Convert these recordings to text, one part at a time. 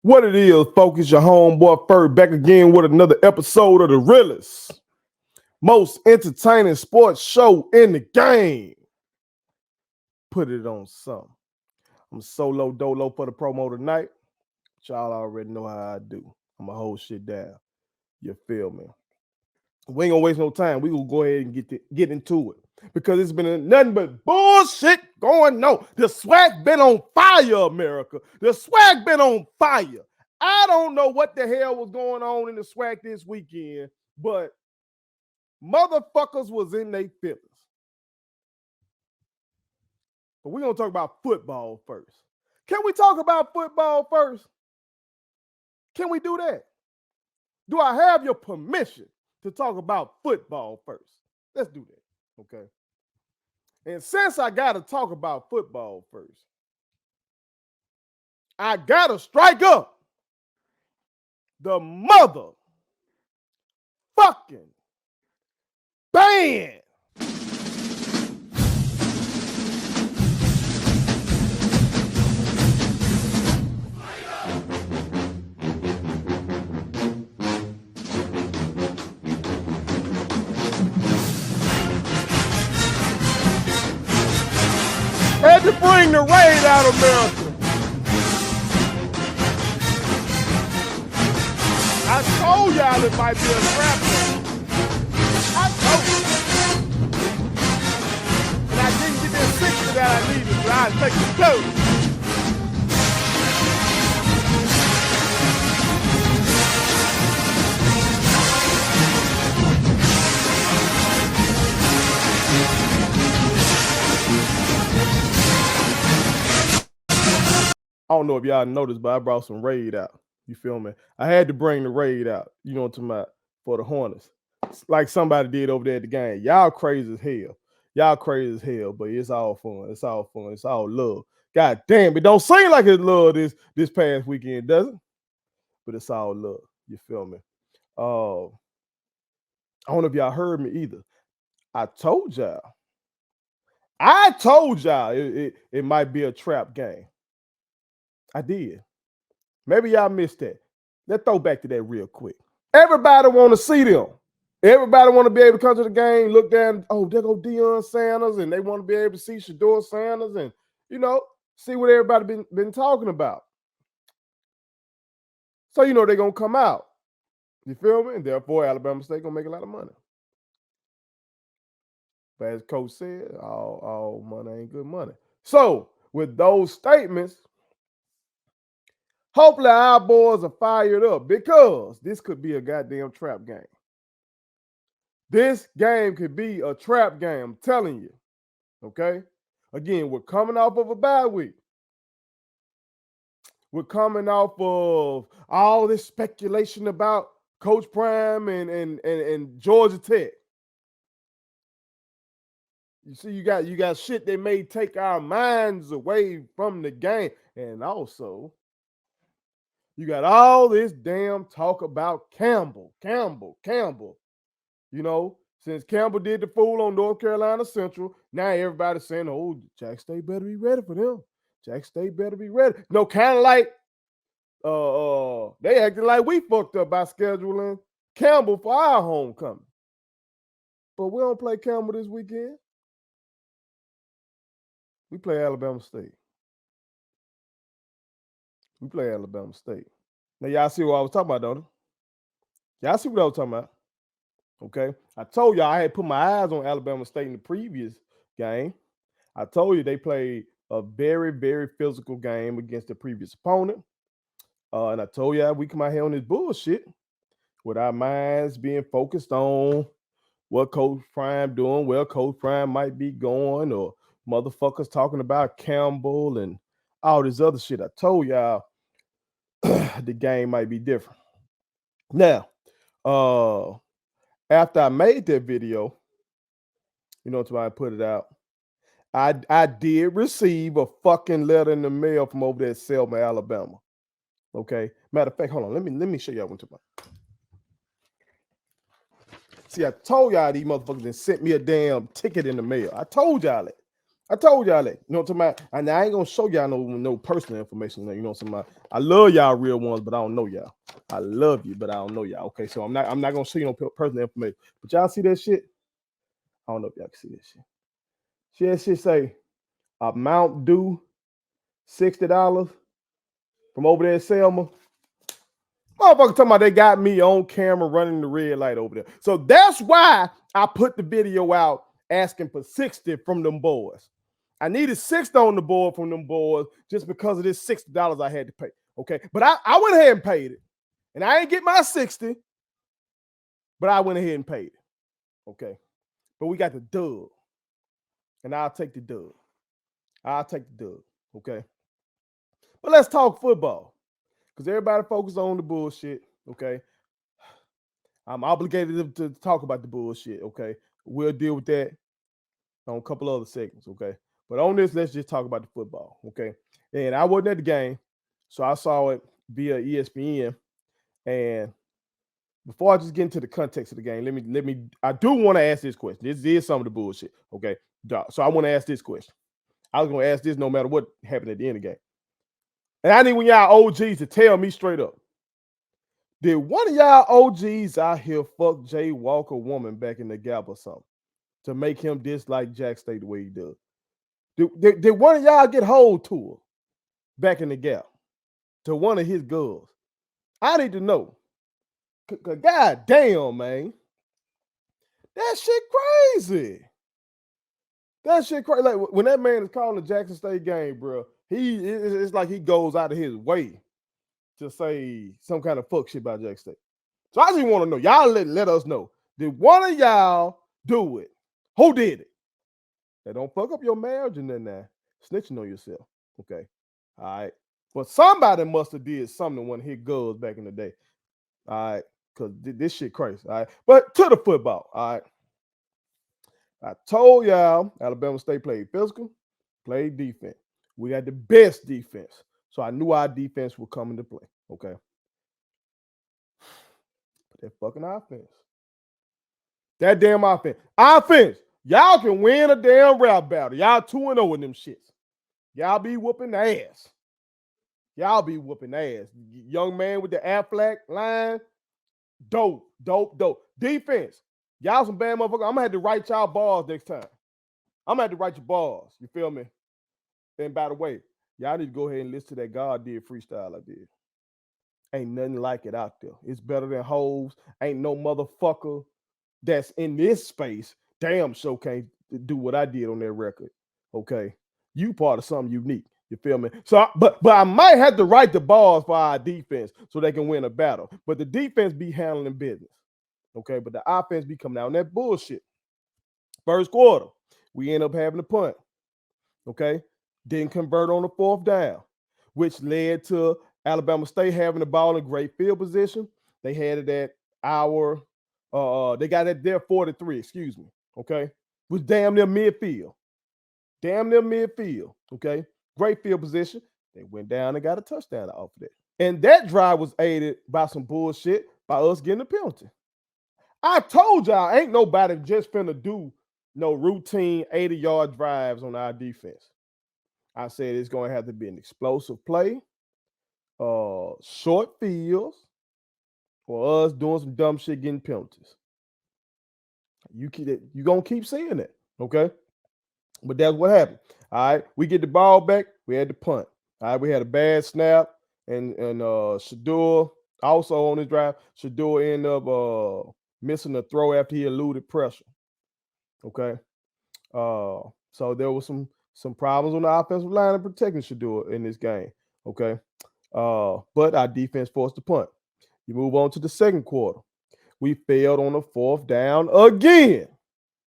What it is, folks, your homeboy Ferg back again with another episode of the realest, most entertaining sports show in the game. Put it on something. I'm solo dolo for the promo tonight. Y'all already know how I do. I'm going to hold shit down. You feel me? We ain't gonna waste no time. We gonna go ahead and get into it. Because it's been nothing but bullshit going on. The swac been on fire, America. The swac been on fire. I don't know what the hell was going on in the swac this weekend, but motherfuckers was in their feelings. But we're gonna talk about football first. Can we talk about football first? Can we do that? Do I have your permission to talk about football first? Let's do that, okay? And since I got to talk about football first, I got to strike up the mother fucking band. Had to bring the rain out of America. I told y'all it might be a trap game. I told you. And I didn't get that 60 that I needed, so I'd take the 2. I don't know if y'all noticed, but I brought some Raid out. You feel me? I had to bring the Raid out, you know what I'm talking about, for the Hornets. Like somebody did over there at the game. Y'all crazy as hell. Y'all crazy as hell, but it's all fun. It's all fun. It's all love. God damn, it don't seem like it's love this past weekend, does it? But it's all love. You feel me? I don't know if y'all heard me either. I told y'all it might be a trap game. I did. Maybe y'all missed that. Let's throw back to that real quick. Everybody want to see them. Everybody want to be able to come to the game, look down, oh, there go Deion Sanders, and they want to be able to see Shedeur Sanders and, you know, see what everybody been talking about. So, you know, they're going to come out. You feel me? And therefore, Alabama State going to make a lot of money. But as Coach said, all money ain't good money. So, with those statements, hopefully our boys are fired up because this could be a goddamn trap game. This game could be a trap game, I'm telling you. Okay? Again, we're coming off of a bye week. We're coming off of all this speculation about Coach Prime and Georgia Tech. You see, you got shit that may take our minds away from the game. And also, you got all this damn talk about Campbell. You know, since Campbell did the fool on North Carolina Central, now everybody's saying, oh, Jack State better be ready for them. Jack State better be ready. No, kind of like they acted like we fucked up by scheduling Campbell for our homecoming. But we don't play Campbell this weekend. We play Alabama State. We play Alabama State. Now, y'all see what I was talking about, don't you? Y'all see what I was talking about. Okay? I told y'all I had put my eyes on Alabama State in the previous game. I told you they played a very, very physical game against the previous opponent. And I told y'all we come out here on this bullshit with our minds being focused on what Coach Prime doing, where Coach Prime might be going, or motherfuckers talking about Campbell and all this other shit. I told y'all the game might be different. Now, after I made that video, you know, I put it out, I did receive a fucking letter in the mail from over there at Selma, Alabama. Okay. Matter of fact, hold on. Let me show y'all what I'm talking about. See, I told y'all these motherfuckers that sent me a damn ticket in the mail. I told y'all that. I told y'all that. You know what I'm talking about? And I ain't gonna show y'all no personal information. You know what I'm talking about? I love y'all real ones, but I don't know y'all. I love you, but I don't know y'all. Okay, so I'm not gonna show you no personal information. But y'all see that shit? I don't know if y'all can see that shit. See that shit say amount due $60 from over there at Selma. Motherfucker talking about they got me on camera running the red light over there. So that's why I put the video out asking for 60 from them boys. I needed 60 on the board from them boys just because of this $60 I had to pay. Okay. But I went ahead and paid it. And I ain't get my 60, but I went ahead and paid it. Okay. But we got the dub. And I'll take the dub. I'll take the dub. Okay. But let's talk football. Because everybody focus on the bullshit. Okay. I'm obligated to talk about the bullshit. Okay. We'll deal with that on a couple other segments. Okay. But on this, let's just talk about the football. Okay. And I wasn't at the game. So I saw it via ESPN. And before I just get into the context of the game, let me I do want to ask this question. This is some of the bullshit. Okay. So I want to ask this question. I was going to ask this no matter what happened at the end of the game. And I need one of y'all OGs to tell me straight up. Did one of y'all OGs out here fuck Jay Walker woman back in the gap or something to make him dislike Jack State the way he does? Did one of y'all get hold to her back in the gap to one of his girls? I need to know. God damn, man. That shit crazy. That shit crazy. Like when that man is calling the Jackson State game, bro, it's like he goes out of his way to say some kind of fuck shit about Jackson State. So I just want to know. Y'all let us know. Did one of y'all do it? Who did it? Now, don't fuck up your marriage and then snitching on yourself. Okay. All right. But somebody must have did something to one of his girls back in the day. All right. Because this shit crazy. All right. But to the football. All right. I told y'all Alabama State played physical, played defense. We had the best defense. So I knew our defense would come into play. Okay. But that fucking offense. That damn offense. Offense. Y'all can win a damn rap battle. Y'all 2-0 in them shits. Y'all be whooping ass. Y'all be whooping ass. Young man with the Aflac line. Dope. Defense. Y'all some bad motherfuckers. I'm going to have to write y'all balls next time. I'm going to have to write your balls. You feel me? And by the way, y'all need to go ahead and listen to that God did freestyle I did. Ain't nothing like it out there. It's better than hoes. Ain't no motherfucker that's in this space damn sure can't do what I did on that record. Okay. You part of something unique. You feel me? So, but I might have to write the balls for our defense so they can win a battle. But the defense be handling business. Okay. But the offense be coming out on that bullshit. First quarter, we end up having a punt. Okay. Didn't convert on the fourth down, which led to Alabama State having the ball in great field position. They had it at our they got it there 43, excuse me. Okay. Was damn near midfield. Okay. Great field position. They went down and got a touchdown off of that. And that drive was aided by some bullshit by us getting a penalty. I told y'all ain't nobody just finna do no routine 80-yard drives on our defense. I said it's going to have to be an explosive play, short fields, or us doing some dumb shit getting penalties. You going to keep seeing that, okay? But that's what happened. All right, we get the ball back. We had to punt. All right, we had a bad snap, and Shador also on his drive. Shador ended up missing a throw after he eluded pressure. Okay, so there was some problems on the offensive line of protecting Shador in this game. Okay, but our defense forced the punt. You move on to the second quarter. We failed on the fourth down again.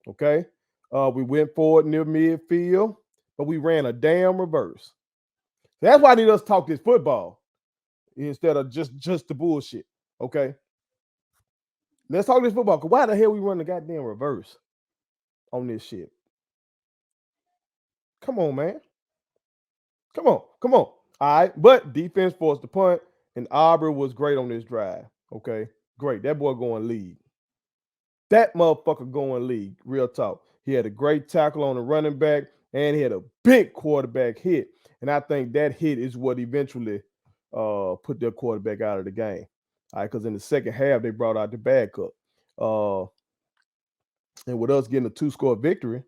Okay. We went forward near midfield, but we ran a damn reverse. That's why I need us to talk this football instead of just the bullshit. Okay. Let's talk this football. Because why the hell we run the goddamn reverse on this shit? Come on, man. Come on. All right. But defense forced the punt, and Aubrey was great on this drive. Okay. Great. That boy going lead. That motherfucker going lead. Real talk. He had a great tackle on the running back, and he had a big quarterback hit. And I think that hit is what eventually put their quarterback out of the game. All right, because in the second half, they brought out the backup. And with us getting a 2-score victory,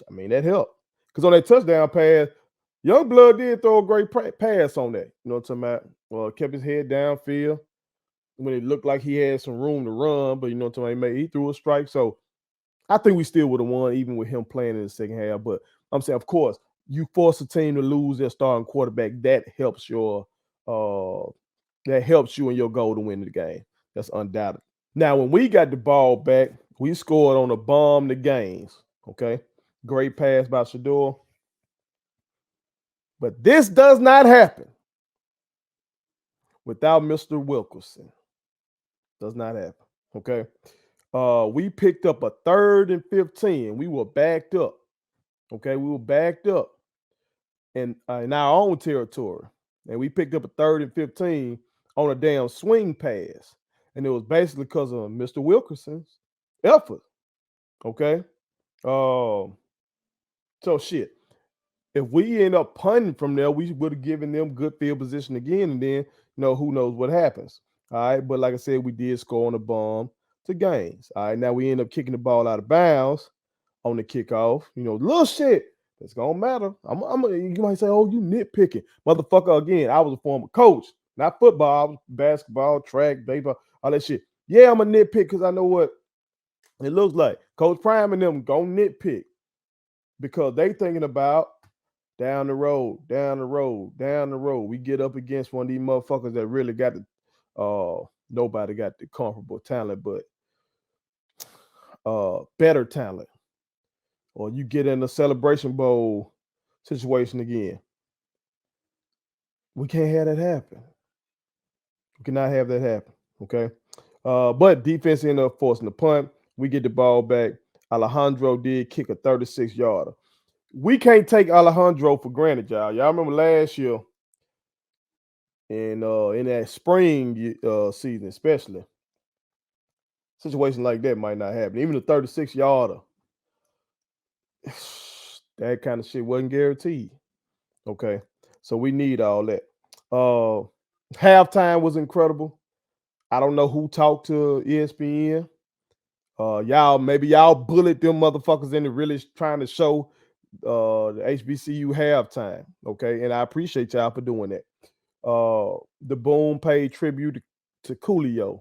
I mean, that helped. Because on that touchdown pass, Youngblood did throw a great pass on that. You know what I'm talking about? Kept his head downfield when it looked like he had some room to run, but you know what I'm talking about? He threw a strike. So I think we still would have won even with him playing in the second half. But I'm saying, of course, you force a team to lose their starting quarterback. That helps you in your goal to win the game. That's undoubted. Now, when we got the ball back, we scored on a bomb the games. Okay. Great pass by Shador. But this does not happen without Mr. Wilkerson. Does not happen. Okay. We picked up a 3rd and 15. We were backed up. Okay. We were backed up in our own territory. And we picked up a 3rd and 15 on a damn swing pass. And it was basically because of Mr. Wilkerson's effort. Okay. So shit. If we end up punting from there, we would have given them good field position again, and then who knows what happens. All right. But like I said, we did score on a bomb to gains. All right. Now we end up kicking the ball out of bounds on the kickoff. Little shit. It's gonna matter. You might say, "Oh, you nitpicking, motherfucker." Again, I was a former coach, not football, I was basketball, track, baseball, all that shit. Yeah, I'm a nitpick because I know what it looks like. Coach Prime and them gonna nitpick because they thinking about down the road. We get up against one of these motherfuckers that really got the nobody got the comparable talent, but better talent. Or you get in a Celebration Bowl situation again. We can't have that happen. We cannot have that happen. Okay. But defense ended up forcing the punt. We get the ball back. Alejandro did kick a 36-yarder. We can't take Alejandro for granted, y'all. Y'all remember last year and in that spring season, especially, situation like that might not happen. Even a 36-yarder, that kind of shit wasn't guaranteed. Okay. So we need all that. Halftime was incredible. I don't know who talked to ESPN. Maybe y'all bullied them motherfuckers into really trying to show the HBCU halftime. Okay. And I appreciate y'all for doing that. The Boom paid tribute to Coolio.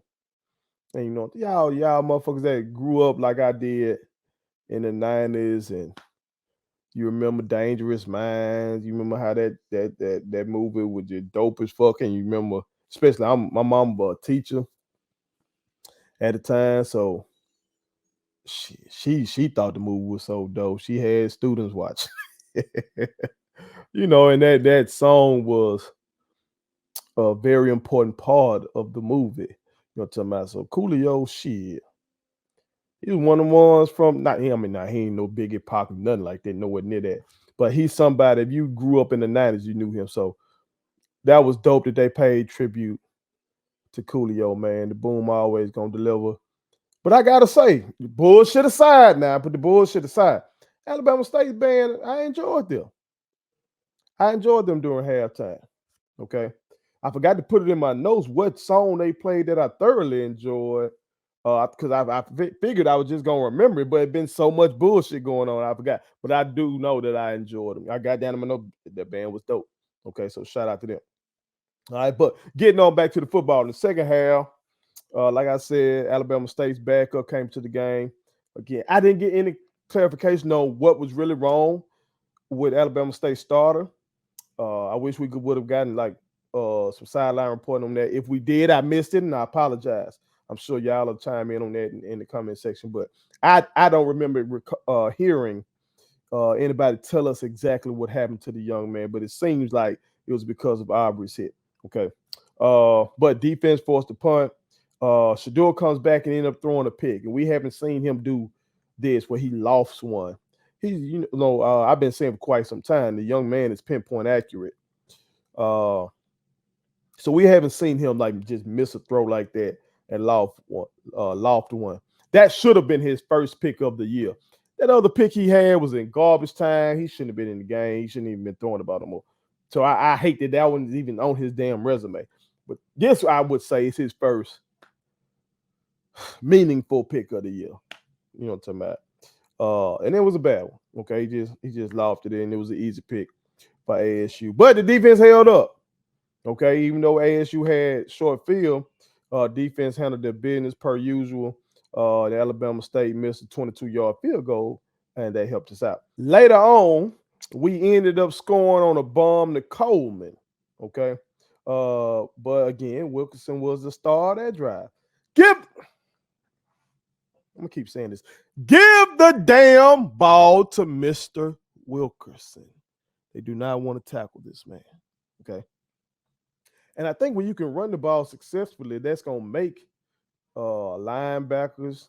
And y'all motherfuckers that grew up like I did in the 90s, and you remember Dangerous Minds. You remember how that movie was just dope as fuck. And you remember, especially my mom was a teacher at the time, so she thought the movie was so dope. She had students watch. And that song was a very important part of the movie. You know what I'm talking about? So Coolio, shit. He was one of the ones from, not him, he ain't no Biggie Pac, nothing like that, nowhere near that. But he's somebody, if you grew up in the 90s, you knew him. So that was dope that they paid tribute to Coolio, man. The Boom always gonna deliver. But I gotta say, bullshit aside now, put the bullshit aside. Alabama State band, I enjoyed them. I enjoyed them during halftime. Okay. I forgot to put it in my notes what song they played that I thoroughly enjoyed. Because I figured I was just gonna remember it, but it's been so much bullshit going on, I forgot. But I do know that I enjoyed them. I got down in my note that band was dope. Okay, so shout out to them. All right, but getting on back to the football in the second half, like I said, Alabama State's backup came to the game. Again, I didn't get any clarification on what was really wrong with Alabama State starter. I wish we would have gotten some sideline reporting on that. If we did, I missed it, and I apologize. I'm sure y'all will chime in on that in the comment section, but I don't remember hearing anybody tell us exactly what happened to the young man, but it seems like it was because of Aubrey's hit. Okay. But defense forced the punt. Shador comes back and ended up throwing a pick, and we haven't seen him do this where he lofts one. I've been saying for quite some time, the young man is pinpoint accurate. So we haven't seen him just miss a throw like that and loft one. That should have been his first pick of the year. That other pick he had was in garbage time. He shouldn't have been in the game. He shouldn't even been throwing about no more. So I hate that one's even on his damn resume. But this, I would say, is his first meaningful pick of the year. You know what I'm talking about? And it was a bad one. Okay, he just lost it in. It was an easy pick by ASU. But the defense held up. Okay, even though ASU had short field, defense handled their business per usual. The Alabama State missed a 22-yard field goal, and they helped us out. Later on, we ended up scoring on a bomb to Coleman. Okay, but again, Wilkerson was the star of that drive. I'm gonna keep saying this. Give the damn ball to Mr. Wilkerson. They do not want to tackle this man. Okay. And I think when you can run the ball successfully, that's gonna make linebackers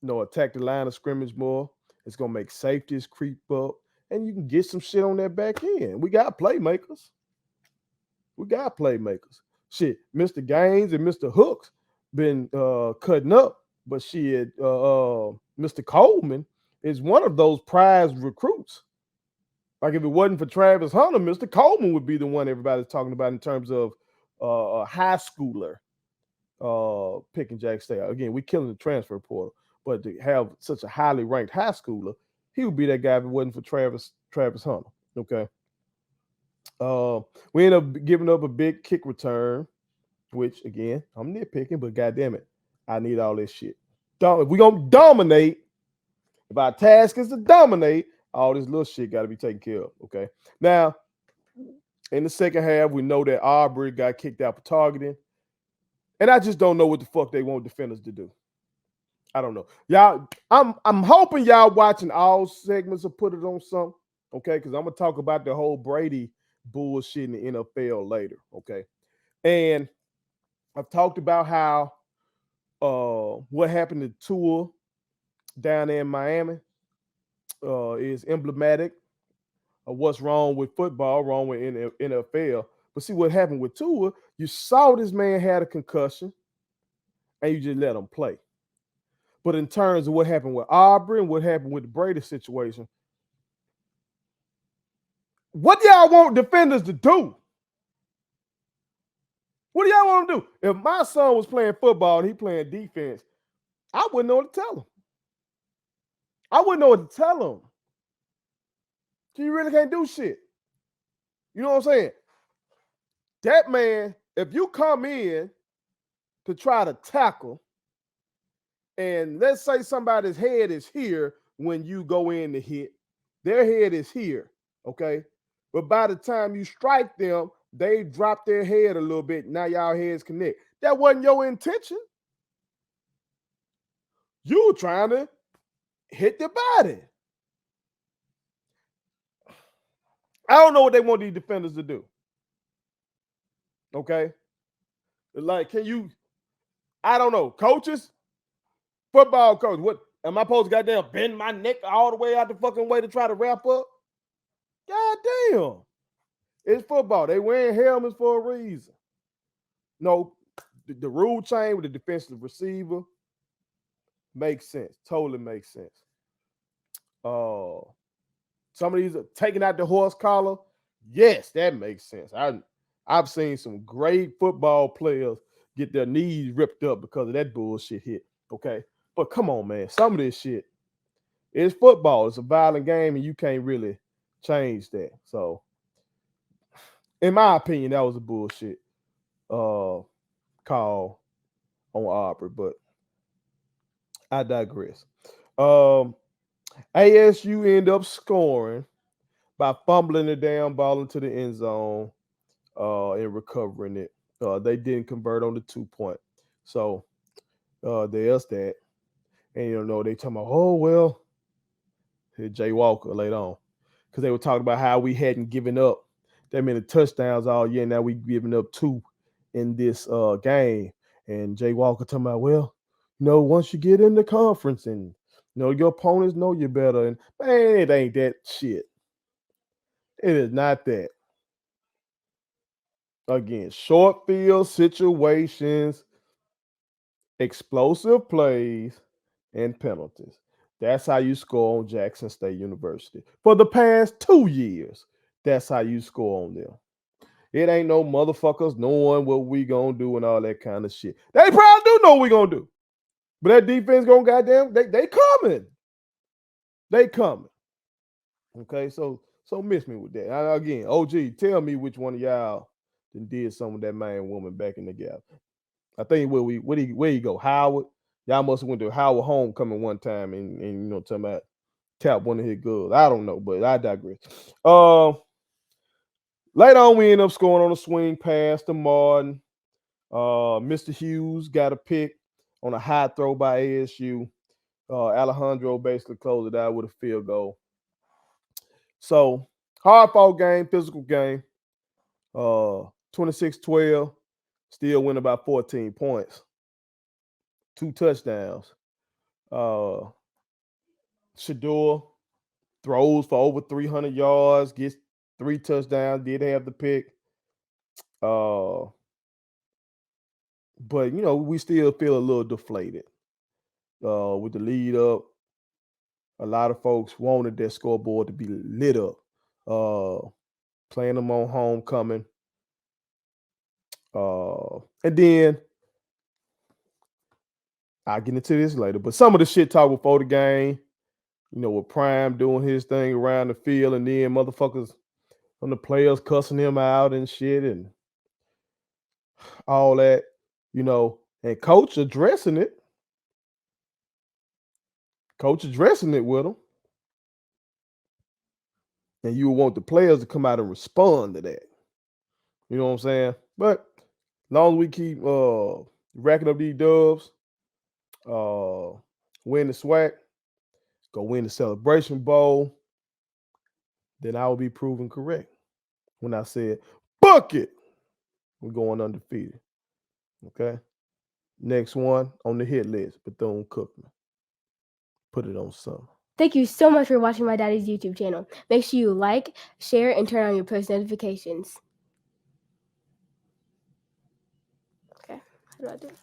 attack the line of scrimmage more. It's gonna make safeties creep up, and you can get some shit on that back end. We got playmakers. Shit, Mr. Gaines and Mr. Hooks been cutting up, but shit, Mr. Coleman is one of those prized recruits. Like if it wasn't for Travis Hunter, Mr. Coleman would be the one everybody's talking about in terms of a high schooler picking Jack State. Again, we killing the transfer portal, but to have such a highly ranked high schooler, he would be that guy if it wasn't for Travis Hunter. Okay. We end up giving up a big kick return, which again, I'm nitpicking, but goddamn it, I need all this shit. If we're gonna dominate, if our task is to dominate, all this little shit got to be taken care of. Okay. Now, in the second half, we know that Aubrey got kicked out for targeting. And I just don't know what the fuck they want defenders to do. I don't know. Y'all, I'm hoping y'all watching all segments of Put It On Something. Okay. Because I'm going to talk about the whole Brady bullshit in the NFL later. Okay. And I've talked about how what happened to Tua down there in Miami is emblematic of what's wrong with football, wrong with NFL. But see what happened with Tua, you saw this man had a concussion and you just let him play. But in terms of what happened with Aubrey and what happened with the Brady situation, what do y'all want defenders to do? What do y'all want to do? If my son was playing football and he playing defense, I wouldn't know what to tell him. You really can't do shit. You know what I'm saying? That man, if you come in to try to tackle, and let's say somebody's head is here when you go in to hit, their head is here, okay? But by the time you strike them, they drop their head a little bit. Now y'all heads connect. That wasn't your intention. You were trying to hit the body. I don't know what they want these defenders to do. Okay? Like, I don't know, coaches, football coach, what am I supposed to goddamn bend my neck all the way out the fucking way to try to wrap up? God damn. It's football. They wearing helmets for a reason. No, the rule change with the defensive receiver makes sense. Totally makes sense. Some of these are taking out the horse collar. Yes, that makes sense. I've seen some great football players get their knees ripped up because of that bullshit hit. Okay. But come on, man. Some of this shit, it's football. It's a violent game, and you can't really change that. So, in my opinion, that was a bullshit call on Aubrey, but I digress. ASU end up scoring by fumbling the damn ball into the end zone and recovering it. They didn't convert on the 2-point. So there's that. And you know, they talking about, oh, well, Jay Walker later on. Because they were talking about how we hadn't given up that many touchdowns all year. Now we giving up 2 in this game. And Jay Walker talking about, well, you know, once you get in the conference and you know your opponents know you better. And man, it ain't that shit. It is not that. Again, short field situations, explosive plays, and penalties. That's how you score on Jackson State University. For the past 2 years, that's how you score on them. It ain't no motherfuckers knowing what we gonna do and all that kind of shit. They probably do know what we gonna do. But that defense gonna goddamn, they coming. They coming. Okay, so miss me with that. Again, OG, tell me which one of y'all did some of that man woman back in the gap. I think where you go? Howard. Y'all must have went to Howard homecoming one time and you know talking about tap one of his girls. I don't know, but I digress. Later on, we end up scoring on a swing pass to Martin. Mr. Hughes got a pick on a high throw by ASU. Alejandro basically closed it out with a field goal. So, hard fought game, physical game. 26-12, still win about 14 points. 2 touchdowns. Shador throws for over 300 yards, gets 3 touchdowns, did have the pick. But, you know, we still feel a little deflated with the lead up. A lot of folks wanted their scoreboard to be lit up. Playing them on homecoming. And then I'll get into this later, but some of the shit talk before the game, you know, with Prime doing his thing around the field and then motherfuckers from the players cussing him out and shit and all that, you know, and coach addressing it. Coach addressing it with him. And you want the players to come out and respond to that. You know what I'm saying? But as long as we keep racking up these dubs, win the SWAC, go win the Celebration Bowl, then I will be proven correct when I said, "Book it." We're going undefeated. Okay. Next one on the hit list, Bethune-Cookman. Put it on something. Thank you so much for watching my daddy's YouTube channel. Make sure you like, share, and turn on your post notifications. Okay, how do I do it?